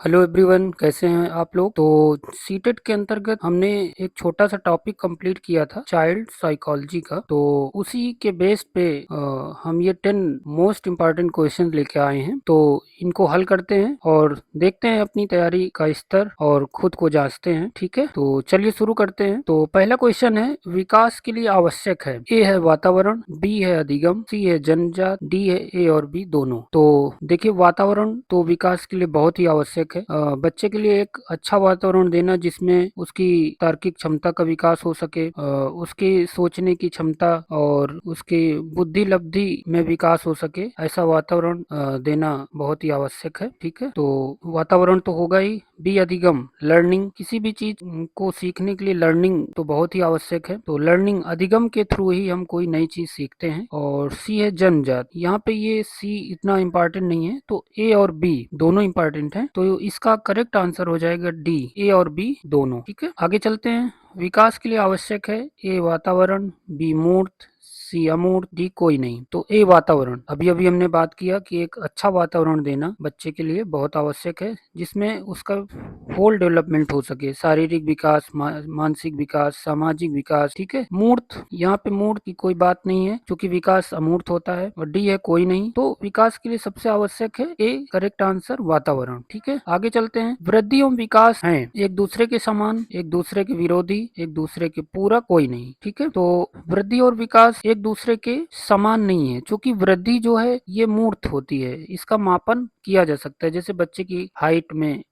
Hello everyone, कैसे हैं आप लोग। तो सीटेट के अंतर्गत हमने एक छोटा सा टॉपिक कंप्लीट किया था चाइल्ड साइकोलॉजी का। तो उसी के बेस पे हम ये 10 मोस्ट इम्पॉर्टेंट क्वेश्चन लेके आए हैं। तो इनको हल करते हैं और देखते हैं अपनी तैयारी का स्तर और खुद को जांचते हैं। ठीक है, तो चलिए शुरू करते हैं। तो पहला क्वेश्चन है, विकास के लिए आवश्यक है। ए है वातावरण, बी है अधिगम, सी है जन्मजात, डी है ए और बी दोनों। तो देखिए, वातावरण तो विकास के लिए बहुत ही आवश्यक है। बच्चे के लिए एक अच्छा वातावरण देना जिसमें उसकी तार्किक क्षमता का विकास हो सके, उसकी सोचने की क्षमता और उसकी बुद्धि लब्धि में विकास हो सके, ऐसा वातावरण देना बहुत ही आवश्यक है। ठीक है, तो वातावरण तो होगा ही। बी अधिगम, लर्निंग, किसी भी चीज को सीखने के लिए लर्निंग तो बहुत ही आवश्यक है। तो लर्निंग, अधिगम के थ्रू ही हम कोई नई चीज सीखते हैं। और सी है जन्मजात। यहाँ पे ये सी इतना इम्पोर्टेंट नहीं है, तो ए और बी दोनों इम्पोर्टेंट हैं। तो इसका करेक्ट आंसर हो जाएगा डी, ए और बी दोनों। ठीक है, आगे चलते हैं। विकास के लिए आवश्यक है ए वातावरण, बी मूर्त, सी अमूर्त, डी कोई नहीं। तो ए वातावरण, अभी अभी हमने बात किया कि एक अच्छा वातावरण देना बच्चे के लिए बहुत आवश्यक है जिसमें उसका होल डेवलपमेंट हो सके, शारीरिक विकास, मानसिक विकास, सामाजिक विकास। ठीक है, मूर्त, यहाँ पे मूर्त की कोई बात नहीं है क्योंकि विकास अमूर्त होता है। और डी है कोई नहीं। तो विकास के लिए सबसे आवश्यक है ए, करेक्ट आंसर वातावरण। ठीक है, आगे चलते हैं। वृद्धि एवं विकास हैं एक दूसरे के समान, एक दूसरे के विरोधी, एक दूसरे के पूरक, कोई नहीं। ठीक है, तो वृद्धि और विकास एक दूसरे के समान नहीं है क्योंकि वृद्धि जो है ये मूर्त होती है, इसका मापन किया जा सकता है। जैसे बच्चे की हाइट में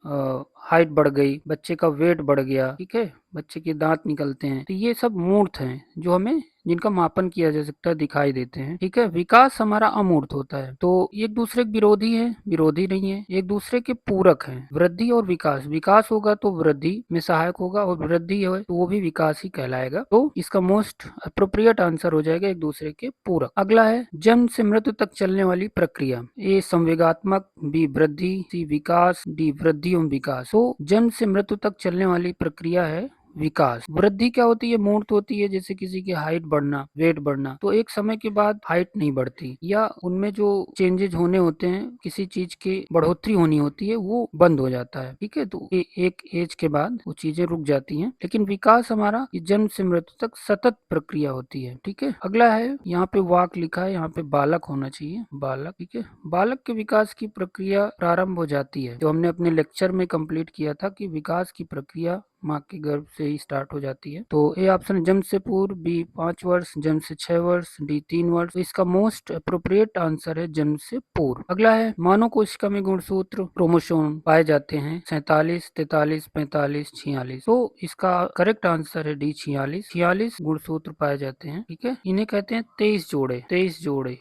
हाइट बढ़ गई, बच्चे का वेट बढ़ गया, ठीक है, बच्चे के दांत निकलते हैं, तो ये सब मूर्त हैं जो हमें जिनका मापन किया जा सकता है, दिखाई देते हैं। ठीक है, विकास हमारा अमूर्त होता है। तो एक दूसरे के विरोधी है, विरोधी नहीं है, एक दूसरे के पूरक हैं। वृद्धि और विकास, विकास होगा तो वृद्धि में सहायक होगा और वृद्धि है तो वो भी विकास ही कहलाएगा। तो इसका मोस्ट अप्रोप्रिएट आंसर हो जाएगा एक दूसरे के पूरक। अगला है, जन्म से मृत्यु तक चलने वाली प्रक्रिया। ए संवेगात्मक, बी वृद्धि, सी विकास, डी वृद्धि एवं विकास। तो जन्म से मृत्यु तक चलने वाली प्रक्रिया है विकास। वृद्धि क्या होती है? मूर्त होती है, जैसे किसी की हाइट बढ़ना, वेट बढ़ना। तो एक समय के बाद हाइट नहीं बढ़ती या उनमें जो चेंजेज होने होते हैं, किसी चीज की बढ़ोतरी होनी होती है, वो बंद हो जाता है। ठीक है, तो एक एज के बाद वो चीजें रुक जाती हैं। लेकिन विकास हमारा जन्म से मृत्यु तक सतत प्रक्रिया होती है। ठीक है, अगला है, यहाँ पे वाक लिखा है, यहाँ पे बालक होना चाहिए, बालक। ठीक है, बालक के विकास की प्रक्रिया प्रारंभ हो जाती है, जो हमने अपने लेक्चर में कंप्लीट किया था कि विकास की प्रक्रिया माँ के गर्भ से ही स्टार्ट हो जाती है। तो ए ऑप्शन, जन्म से पूर्व, बी 5 वर्ष, जन्म से 6 वर्ष, डी 3 वर्ष। तो इसका मोस्ट अप्रोप्रिएट आंसर है जन्म से पूर्व। अगला है, मानव कोशिका में गुणसूत्र क्रोमोसोम पाए जाते हैं 47, 43, 45, 46। तो इसका करेक्ट आंसर है डी 46। 46 गुणसूत्र पाए जाते हैं। ठीक है, इन्हें कहते हैं 23 जोड़े, 23 जोड़े।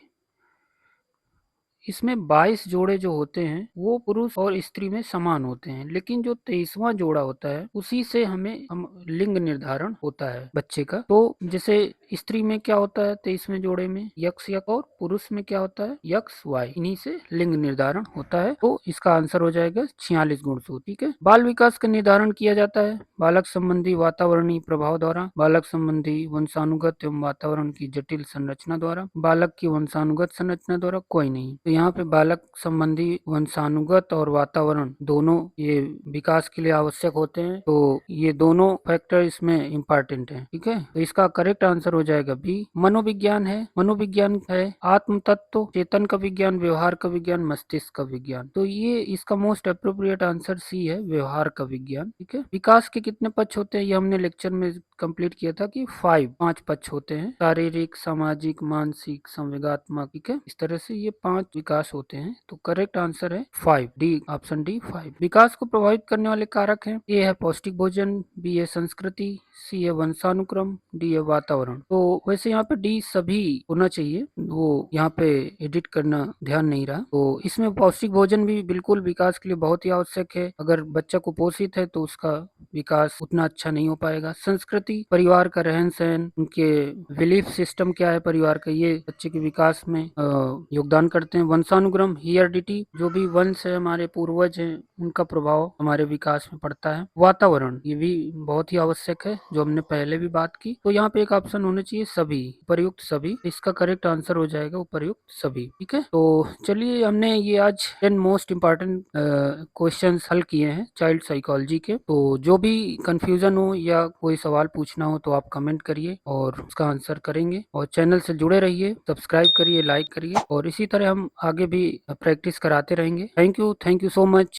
इसमें 22 जोड़े जो होते हैं वो पुरुष और स्त्री में समान होते हैं, लेकिन जो 23वां जोड़ा होता है उसी से हम लिंग निर्धारण होता है बच्चे का। तो जैसे स्त्री में क्या होता है 23वें जोड़े में, यक्स यक, और पुरुष में क्या होता है यक्स वाई, इन्हीं से लिंग निर्धारण होता है। तो इसका आंसर हो जाएगा 46 गुणसूत्र। ठीक है, बाल विकास का निर्धारण किया जाता है बालक संबंधी वातावरणीय प्रभाव द्वारा, बालक संबंधी वंशानुगत एवं वातावरण की जटिल संरचना द्वारा, बालक की वंशानुगत संरचना द्वारा, कोई नहीं। तो यहाँ पे बालक संबंधी वंशानुगत और वातावरण दोनों ये विकास के लिए आवश्यक होते हैं। तो ये दोनों फैक्टर इसमें इम्पोर्टेंट है। ठीक है, तो इसका करेक्ट आंसर हो जाएगा बी। मनोविज्ञान है, मनोविज्ञान है आत्म तत्व, चेतन का विज्ञान, व्यवहार का विज्ञान, मस्तिष्क का विज्ञान। तो ये इसका मोस्ट अप्रोप्रिएट आंसर सी है, व्यवहार का विज्ञान। ठीक है, विकास के कितने पक्ष होते हैं ये हमने लेक्चर में कंप्लीट किया था कि 5 पक्ष होते हैं, शारीरिक, सामाजिक, मानसिक, संवेगात्मक। ठीक है, इस तरह से ये 5 विकास होते हैं। तो करेक्ट आंसर है 5, डी, ऑप्शन डी 5। विकास को प्रभावित करने वाले कारक हैं, ए है पौष्टिक भोजन, बी है संस्कृति, सी है वंशानुक्रम, डी है वातावरण। तो वैसे यहाँ पे डी सभी होना चाहिए, वो यहाँ पे एडिट करना ध्यान नहीं रहा। तो इसमें पौष्टिक भोजन भी बिल्कुल विकास के लिए बहुत ही आवश्यक है। अगर बच्चा कुपोषित है तो उसका विकास उतना अच्छा नहीं हो पाएगा। संस्कृति प्रति परिवार का रहन सहन, उनके बिलीफ सिस्टम क्या है परिवार का, ये बच्चे के विकास में योगदान करते हैं। वंशानुक्रम, हियरडिटी, जो भी वंश है, हमारे पूर्वज हैं, उनका प्रभाव हमारे विकास में पड़ता है। वातावरण, ये भी बहुत ही आवश्यक है, जो हमने पहले भी बात की। तो यहाँ पे एक ऑप्शन होना चाहिए सभी, उपयुक्त सभी। इसका करेक्ट आंसर हो जाएगा उपयुक्त सभी। ठीक है, तो चलिए हमने ये आज 10 मोस्ट इम्पॉर्टेंट क्वेश्चंस हल किए हैं चाइल्ड साइकोलॉजी के। तो जो भी कंफ्यूजन हो या कोई सवाल पूछना हो तो आप कमेंट करिए और उसका आंसर करेंगे। और चैनल से जुड़े रहिए, सब्सक्राइब करिए, लाइक करिए, और इसी तरह हम आगे भी प्रैक्टिस कराते रहेंगे। Thank you so much.